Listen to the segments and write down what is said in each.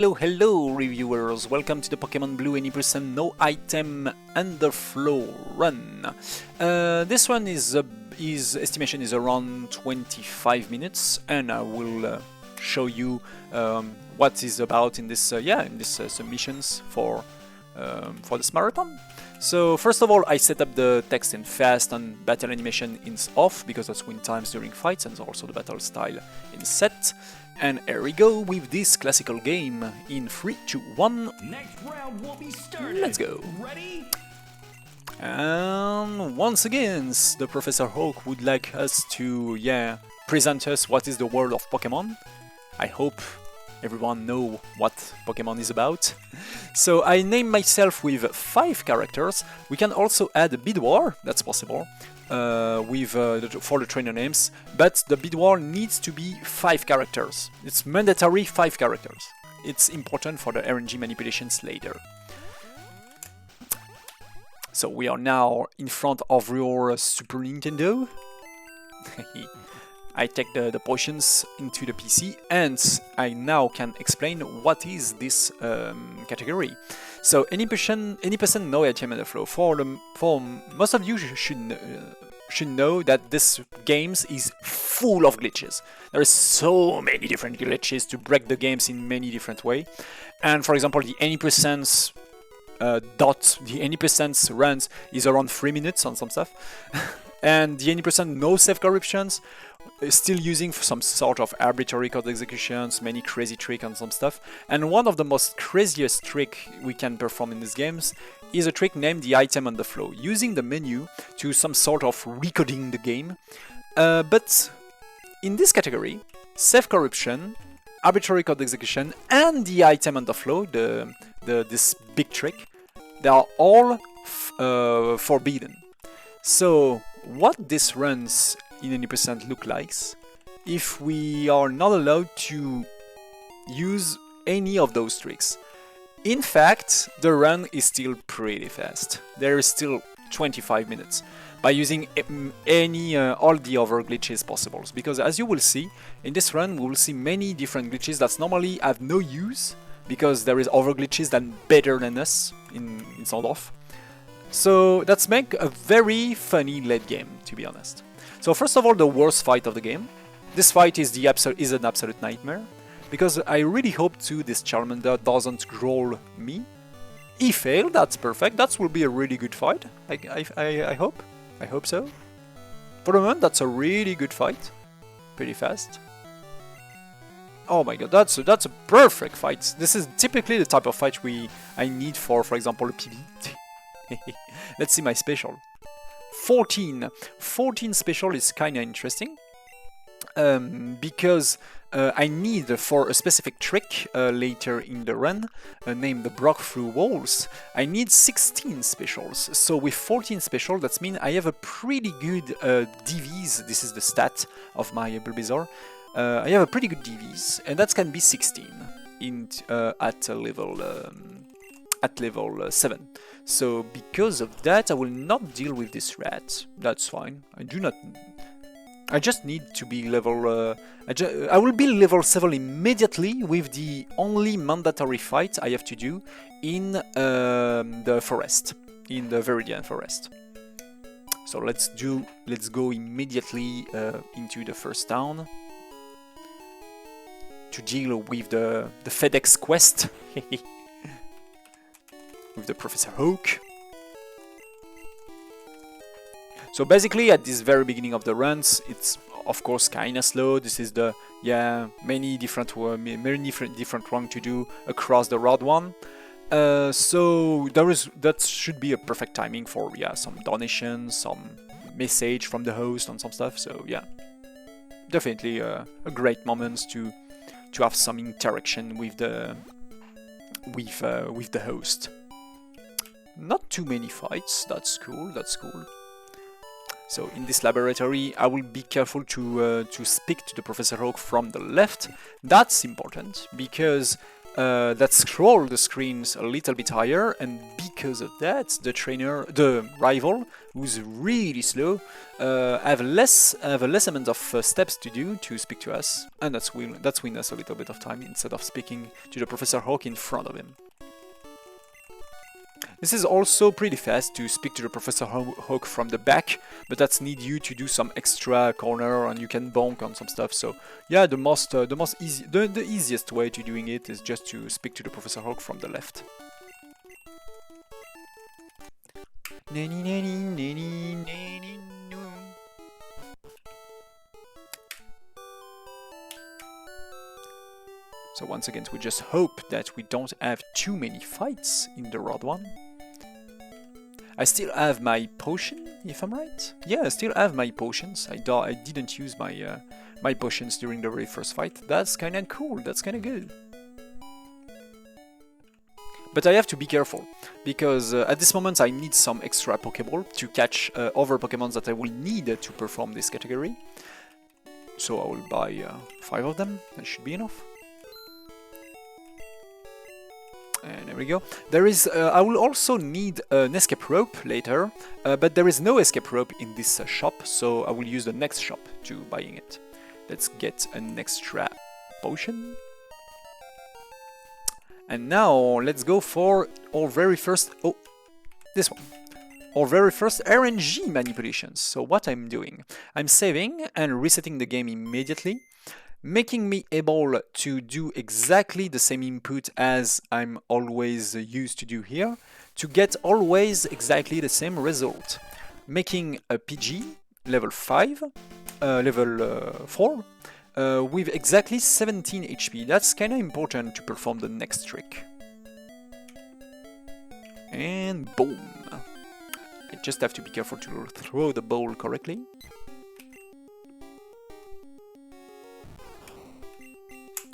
Hello reviewers, welcome to the Pokémon Blue Any No Item Underflow run. This one is estimation is around 25 minutes, and I will show you what is about in this submissions for this marathon. So first of all, I set up the text in fast and battle animation in off because that's win times during fights, and also the battle style in set. And here we go with this classical game in 3, 2, 1. Next round will be started. Let's go. Ready? And once again, the Professor Hawk would like us to present us what is the world of Pokemon. I hope everyone know what Pokemon is about. So I named myself with 5 characters. We can also add a bid war, that's possible, for the trainer names, but the bid war needs to be 5 characters. It's mandatory 5 characters. It's important for the RNG manipulations later. So we are now in front of your Super Nintendo. I take the potions into the PC, and I now can explain what is this category. So any person know Item Underflow. For most of you should know that this game is full of glitches. There is so many different glitches to break the games in many different ways. And for example, the any percent runs is around 3 minutes on some stuff. And the 80% no save corruptions, still using some sort of arbitrary code executions, many crazy tricks and some stuff. And one of the most craziest trick we can perform in these games is a trick named the Item Underflow, using the menu to some sort of recoding the game. But in this category, save corruption, arbitrary code execution, and the Item Underflow, this big trick, they are all forbidden. So what this runs in any percent look like if we are not allowed to use any of those tricks. In fact, the run is still pretty fast. There is still 25 minutes by using all the other glitches possible. Because as you will see, in this run we will see many different glitches that normally have no use, because there is other glitches that better than us in sort of. So that's make a very funny late game, to be honest. So first of all, the worst fight of the game. This fight is an absolute nightmare, because I really hope this Charmander doesn't growl me. He failed, that's perfect. That will be a really good fight. I hope. I hope so. For the moment, that's a really good fight. Pretty fast. Oh my god, that's a perfect fight. This is typically the type of fight I need for example, a PB. Let's see my special. 14 special is kinda interesting, because I need for a specific trick later in the run, named the Brock Through Walls, I need 16 specials. So with 14 special, that means I have a pretty good DVs. This is the stat of my Bulbasaur. I have a pretty good DVs, and that can be 16 at level 7. So because of that, I will not deal with this rat. That's fine. I just need to be level. I will be level 7 immediately with the only mandatory fight I have to do in the forest, in the Viridian forest. So let's go immediately into the first town to deal with the FedEx quest. With the Professor Hawk. So basically, at this very beginning of the runs, it's of course kinda slow. This is the many different wrong to do across the road one. So that should be a perfect timing for some donations, some message from the host and some stuff. So yeah, definitely a great moment to have some interaction with the host. Not too many fights, that's cool. So in this laboratory, I will be careful to speak to the Professor Hawk from the left. That's important, because that scroll the screens a little bit higher, and because of that, the rival, who's really slow, have less amount of steps to do to speak to us, and that's win us a little bit of time instead of speaking to the Professor Hawk in front of him. This is also pretty fast to speak to the Professor Hawk from the back, but that's need you to do some extra corner, and you can bonk on some stuff. So yeah, the easiest way to doing it is just to speak to the Professor Hawk from the left. So once again, we just hope that we don't have too many fights in the round 1. I still have my potion, if I'm right. Yeah, I still have my potions. I didn't use my my potions during the very first fight. That's kind of cool. That's kind of good. But I have to be careful, because at this moment I need some extra Pokeball to catch other Pokemon that I will need to perform this category. So I will buy 5 of them. That should be enough. And there we go. There is. I will also need an escape rope later, but there is no escape rope in this shop, so I will use the next shop to buying it. Let's get an extra potion. And now let's go for our very first. Oh, this one. Our very first RNG manipulations. So what I'm doing, I'm saving and resetting the game immediately, making me able to do exactly the same input as I'm always used to do here, to get always exactly the same result. Making a PG level 5, level 4, with exactly 17 HP. That's kind of important to perform the next trick. And boom! I just have to be careful to throw the ball correctly.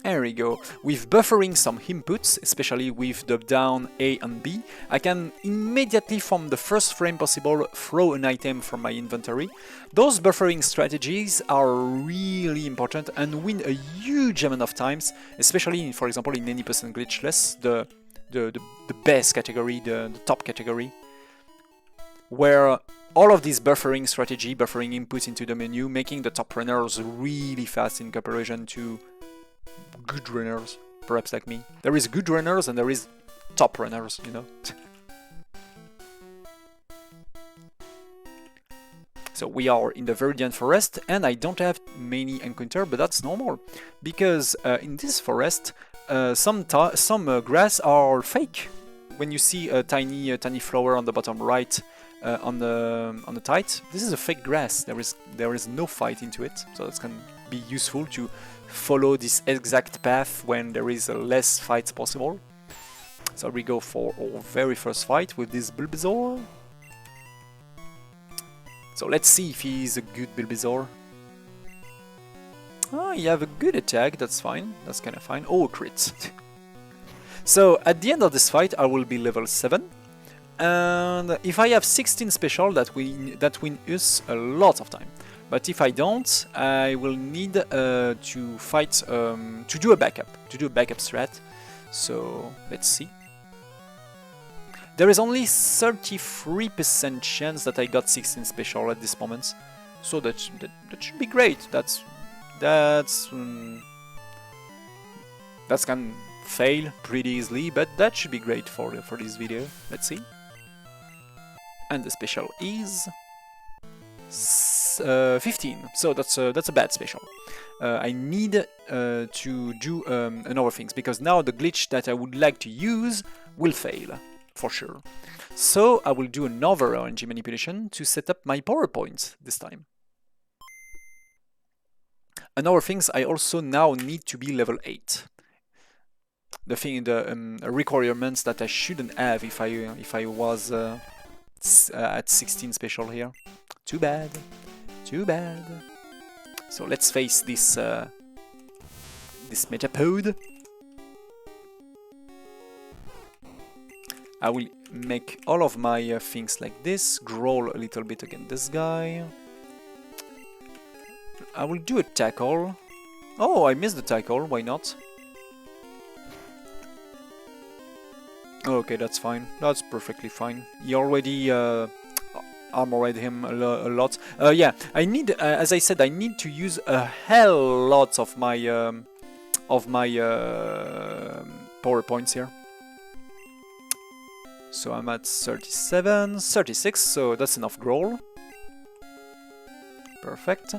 There we go. With buffering some inputs, especially with the down A and B, I can immediately, from the first frame possible, throw an item from my inventory. Those buffering strategies are really important and win a huge amount of times, especially, for example, in any percent glitchless, the best category, the top category, where all of this buffering strategy, buffering inputs into the menu, making the top runners really fast in comparison to good runners, perhaps like me. There is good runners and there is top runners, you know. So we are in the Viridian Forest, and I don't have many encounters, but that's normal, because in this forest, some grass are fake. When you see a tiny flower on the bottom right, on the tight, this is a fake grass. There is no fight into it, so that's can be useful to follow this exact path when there is less fights possible. So we go for our very first fight with this Bulbasaur. So let's see if he's a good Bulbasaur. Oh, you have a good attack, that's fine. That's kind of fine. Oh, crit. So at the end of this fight I will be level 7. And if I have 16 special, that win us a lot of time. But if I don't, I will need to fight, to do a backup strat. So let's see. There is only 33% chance that I got 16 special at this moment, so that should be great. That can fail pretty easily, but that should be great for this video. Let's see. And the special is 15, so that's a bad special. I need to do another things, because now the glitch that I would like to use will fail, for sure. So I will do another RNG manipulation to set up my PowerPoint this time. Another things, I also now need to be level 8. The requirements that I shouldn't have if I was at 16 special here. Too bad. Too bad. So let's face this this Metapod. I will make all of my things like this. Growl a little bit against this guy. I will do a tackle. Oh, I missed the tackle. Why not? Okay, that's fine. That's perfectly fine. He already armored him a lot. Yeah, I need, as I said, I need to use a hell lot of my power points here. So I'm at 37, 36, so that's enough growl. Perfect.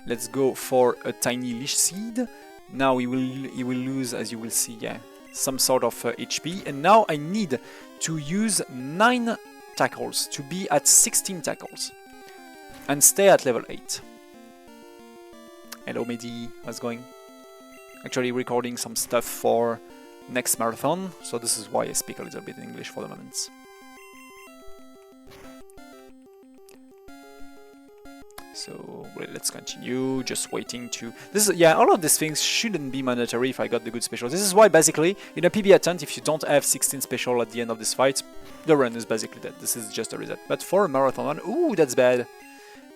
Let's go for a tiny leash seed. Now he will lose, as you will see, yeah, some sort of HP. And now I need to use 9 tackles to be at 16 tackles and stay at level 8. Hello Mehdi, how's it going? Actually recording some stuff for next marathon, so this is why I speak a little bit in English for the moment. So well, let's continue, just waiting to... This is, yeah, all of these things shouldn't be mandatory if I got the good special. This is why basically, in a PB attempt, if you don't have 16 special at the end of this fight, the run is basically dead. This is just a reset. But for a marathon run, ooh, that's bad.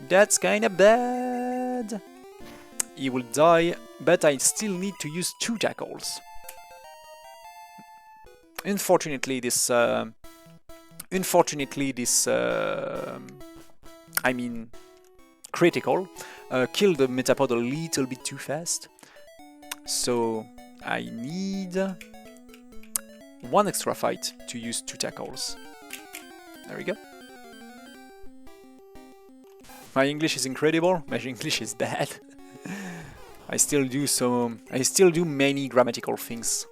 That's kinda bad. He will die, but I still need to use 2 tackles. Unfortunately, this... I mean... critical, kill the Metapod a little bit too fast. So I need 1 extra fight to use 2 tackles. There we go. My English is incredible, my English is bad. I still do many grammatical things.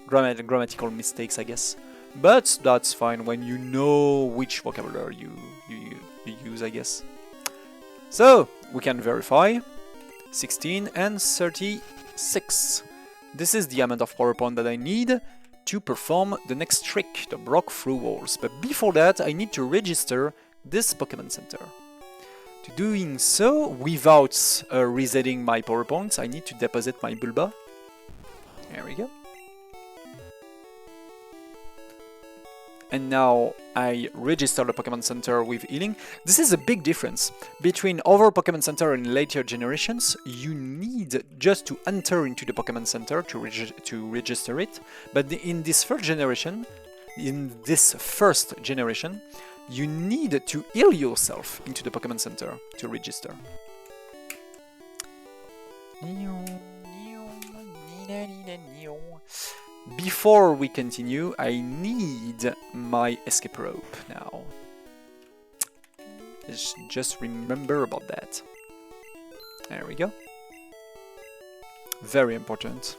Grammatical mistakes, I guess. But that's fine when you know which vocabulary you use, I guess. So, we can verify 16 and 36. This is the amount of power point that I need to perform the next trick, the block through walls. But before that, I need to register this Pokémon Center. To doing so, without resetting my power points, I need to deposit my Bulba. There we go. And now I register the Pokémon Center with healing. This is a big difference between other Pokémon Center in later generations. You need just to enter into the Pokémon Center to register it. But in this first generation, you need to heal yourself into the Pokémon Center to register. Before we continue, I need my escape rope now. Just remember about that. There we go. Very important.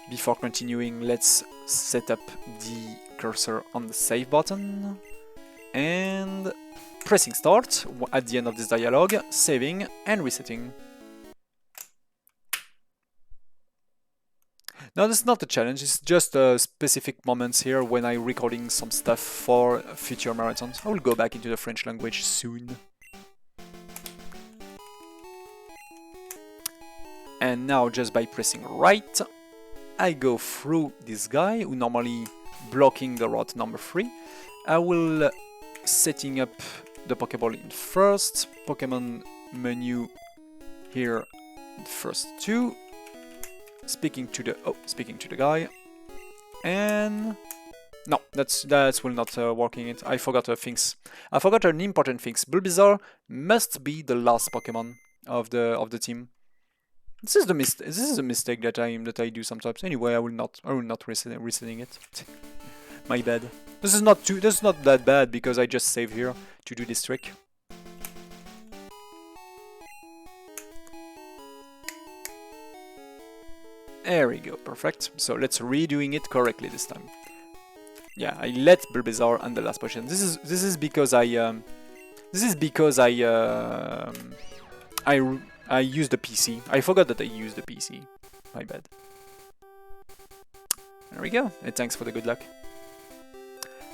Before continuing, let's set up the cursor on the save button and pressing start at the end of this dialogue, saving and resetting. Now, this is not a challenge, it's just specific moments here when I'm recording some stuff for future marathons. I will go back into the French language soon. And now, just by pressing right, I go through this guy who normally blocking the route number 3. I will setting up the Pokeball in first, Pokemon menu here, first 2. Speaking to the guy, and no, that will not working it. I forgot things. I forgot an important things. Bulbasaur must be the last Pokemon of the team. This is a mistake that I do sometimes. Anyway, I will not resetting it. My bad. This is not that bad because I just save here to do this trick. There we go, perfect. So let's redoing it correctly this time. Yeah, I let Bulbasaur on the last position. This is because I used the PC. I forgot that I used the PC. My bad. There we go. And thanks for the good luck.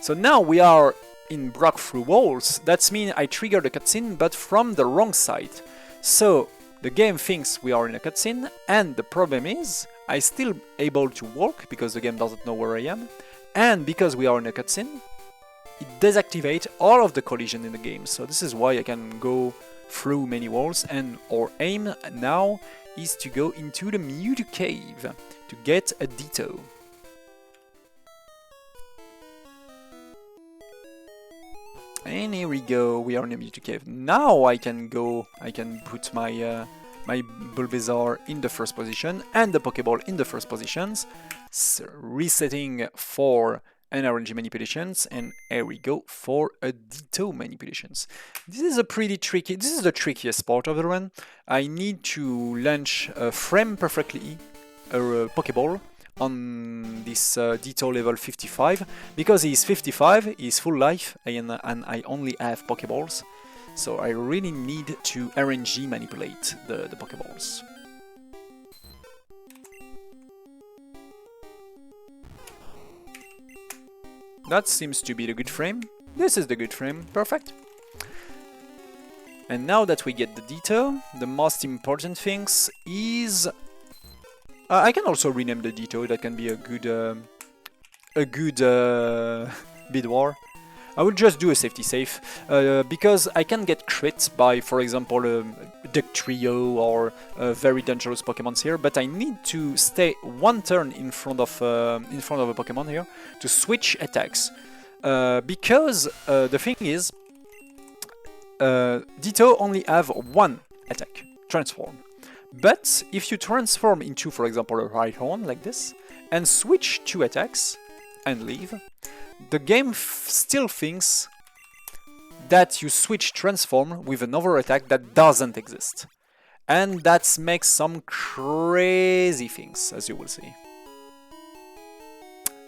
So now we are in block through walls. That means I trigger the cutscene, but from the wrong side. So the game thinks we are in a cutscene, and the problem is I still able to walk because the game doesn't know where I am, and because we are in a cutscene, it deactivates all of the collision in the game. So this is why I can go through many walls, and our aim now is to go into the Mewtwo cave to get a Ditto. And here we go, we are in a Mewtwo cave. Now I can go, I can put my my Bulbasaur in the first position and the Pokeball in the first positions. So resetting for an RNG manipulations, and here we go for a Ditto manipulations. This is a pretty tricky, this is the trickiest part of the run. I need to launch a frame perfectly a Pokeball on this Ditto level 55, because he's 55, he's full life, and I only have Pokeballs, so I really need to RNG manipulate the Pokeballs. That seems to be the good frame. This is the good frame, perfect. And now that we get the Ditto, the most important things is I can also rename the Ditto. That can be a good bid war. I will just do a safety save because I can get crit by, for example, a Duck Trio or very dangerous Pokemons here. But I need to stay one turn in front of a Pokemon here to switch attacks because the thing is, Ditto only have one attack, transform. But if you transform into, for example, a Rhyhorn like this, and switch 2 attacks and leave, the game still thinks that you switch transform with another attack that doesn't exist. And that makes some crazy things, as you will see.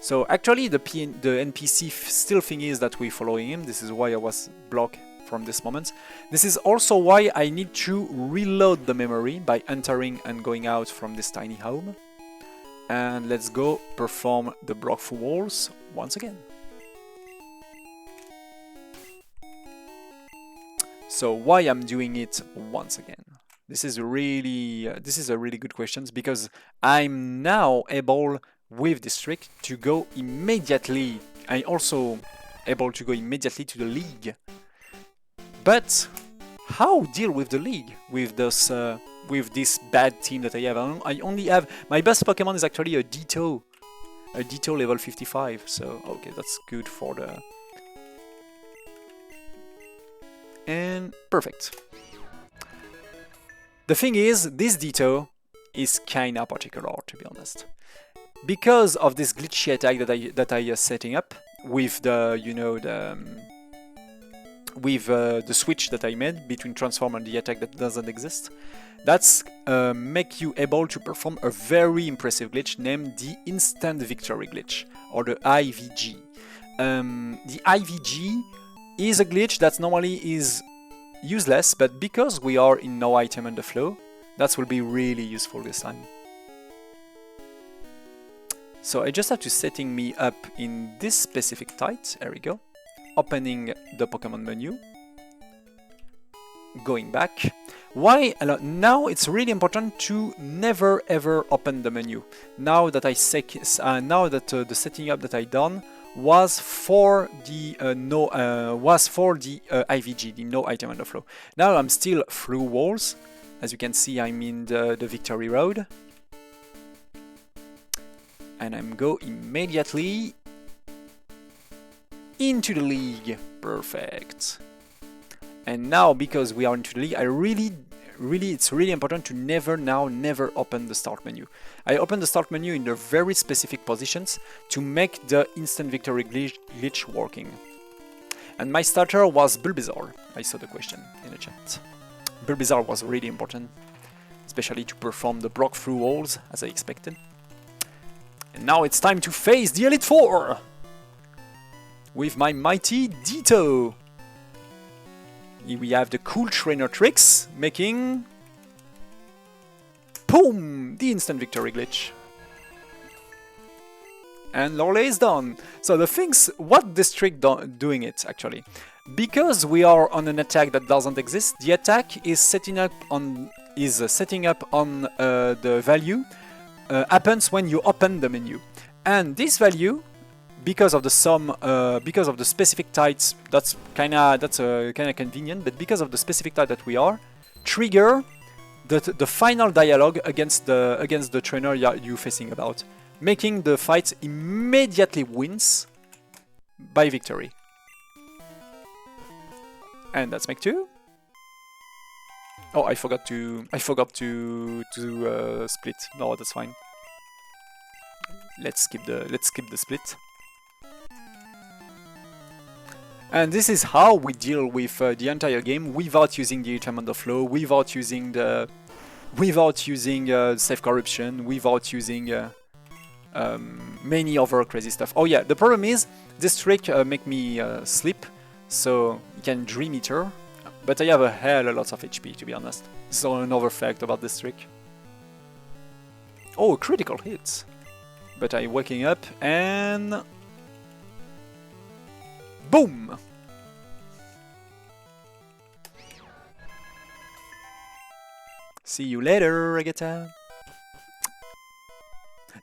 So actually the NPC still thinks that we're following him. This is why I was blocked from this moment. This is also why I need to reload the memory by entering and going out from this tiny home. And let's go perform the block through walls once again. So why I'm doing it once again? This is a really good question, because I'm now able with this trick to go immediately. I also able to go immediately to the league. But how deal with the league with this bad team that I have? I only have my best Pokemon is actually a Ditto level 55. So okay, that's good for the and perfect. The thing is, this Ditto is kinda particular, to be honest, because of this glitchy attack that I setting up with the the switch that I made between transform and the attack that doesn't exist. That's make you able to perform a very impressive glitch named the Instant Victory glitch, or the IVG. The IVG is a glitch that normally is useless, but because we are in no item underflow, that will be really useful this time. So I just have to setting me up in this specific type. There we go. Opening the Pokemon menu, going back. Why? Now it's really important to never ever open the menu. Now that the setting up that I done was for the IVG, the no item underflow. Now I'm still through walls. As you can see, I'm in the Victory Road, and I'm go immediately into the league. Perfect. And now, because we are into the league, it's really important to never open the start menu. I open the start menu in the very specific positions to make the instant victory glitch working. And my starter was Bulbasaur. I saw the question in the chat. Bulbasaur was really important, especially to perform the block through walls as I expected. And now it's time to face the Elite Four with my mighty Ditto. Here we have the cool trainer tricks, making boom, the instant victory glitch. And Lorelei is done. So the things, what this trick doing it actually? Because we are on an attack that doesn't exist, the attack is setting up on the value happens when you open the menu, and this value, because of the because of the specific types, that's kinda convenient, but because of the specific type that we are, trigger the final dialogue against the trainer you're facing about, making the fight immediately wins by victory. And that's make 2. Oh, I forgot to split. No, that's fine. Let's skip the split. And this is how we deal with the entire game without using the Item Underflow, without using safe corruption, without using many other crazy stuff. Oh yeah, the problem is this trick make me sleep, so you can Dream Eater, but I have a hell a lot of HP, to be honest. So another fact about this trick. Oh, critical hits. But I'm waking up and boom! See you later, Agatha.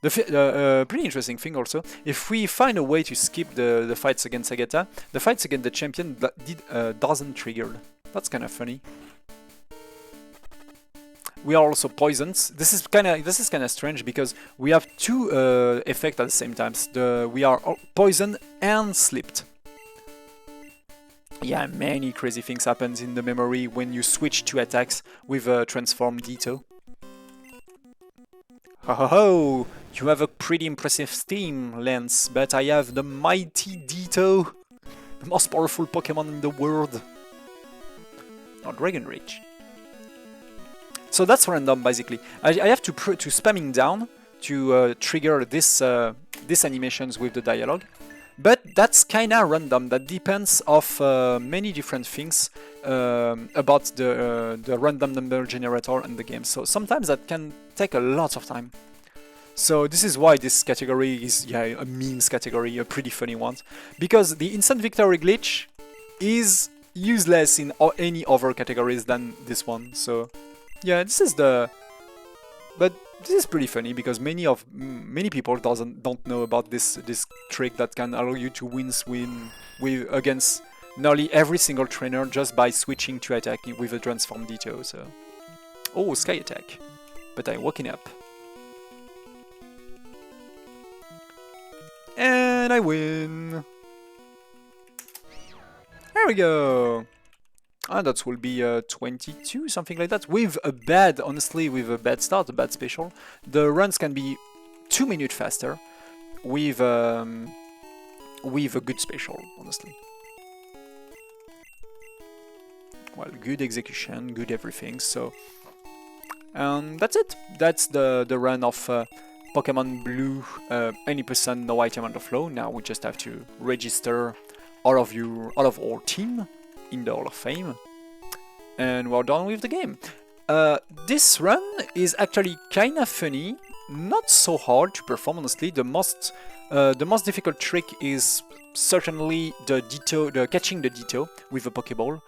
The pretty interesting thing also, if we find a way to skip the fights against Agatha, the fights against the champion doesn't trigger. That's kind of funny. We are also poisoned. This is kind of strange because we have two effects at the same time. We are poisoned and slipped. Yeah, many crazy things happen in the memory when you switch to attacks with a transform Ditto. Ho ho ho! You have a pretty impressive Steam, Lance, but I have the mighty Ditto, the most powerful Pokemon in the world. Or Dragon Rage. So that's random, basically. I have to spamming down to trigger this animations with the dialogue, but that's kinda random. That depends of many different things about the random number generator in the game. So sometimes that can take a lot of time. So this is why this category is a memes category, a pretty funny one, because the instant victory glitch is useless in any other categories than this one. So. Yeah, this is but this is pretty funny because many people don't know about this trick that can allow you to win against nearly every single trainer just by switching to attack with a transform Ditto. So, oh, Sky Attack, but I'm waking up and I win. There we go. And that will be 22, something like that. With a bad start, a bad special, the runs can be 2 minutes faster with a good special, honestly. Well, good execution, good everything. So, that's it. That's the run of Pokemon Blue. Any % no item underflow. Now we just have to register all of our team in the Hall of Fame, and we're done with the game. This run is actually kind of funny, not so hard to perform, honestly. The most difficult trick is certainly the catching the Ditto with a Pokeball.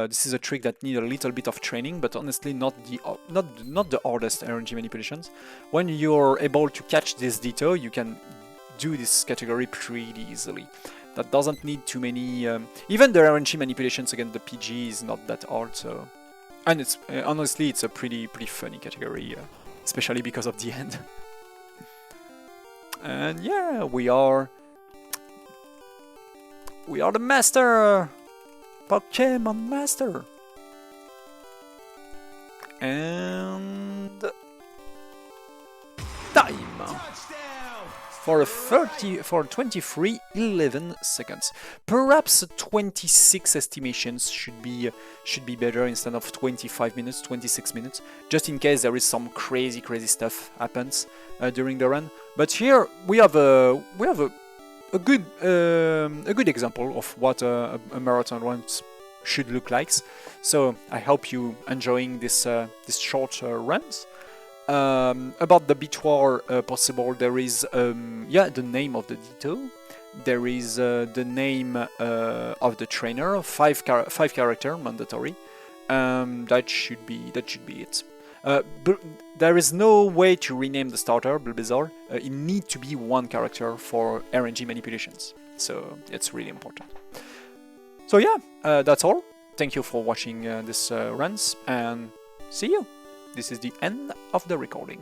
This is a trick that needs a little bit of training, but honestly not the hardest RNG manipulations. When you're able to catch this Ditto, you can do this category pretty easily. That doesn't need too many. Even the RNG manipulations against the PG is not that hard. So, and it's honestly it's a pretty funny category, especially because of the end. And yeah, we are the master, Pokemon Master, and time. For 23:11 seconds. Perhaps 26 estimations should be better instead of 25 minutes, 26 minutes, just in case there is some crazy stuff happens during the run. But here we have a good example of what a marathon run should look like. So I hope you enjoying this short runs. About the beat war possible, there is the name of the Ditto, there is the name of the trainer, 5 character mandatory. That should be it. There is no way to rename the starter, Bulbasaur. It needs to be 1 character for RNG manipulations, so it's really important. So yeah, that's all. Thank you for watching this runs, and see you. This is the end of the recording.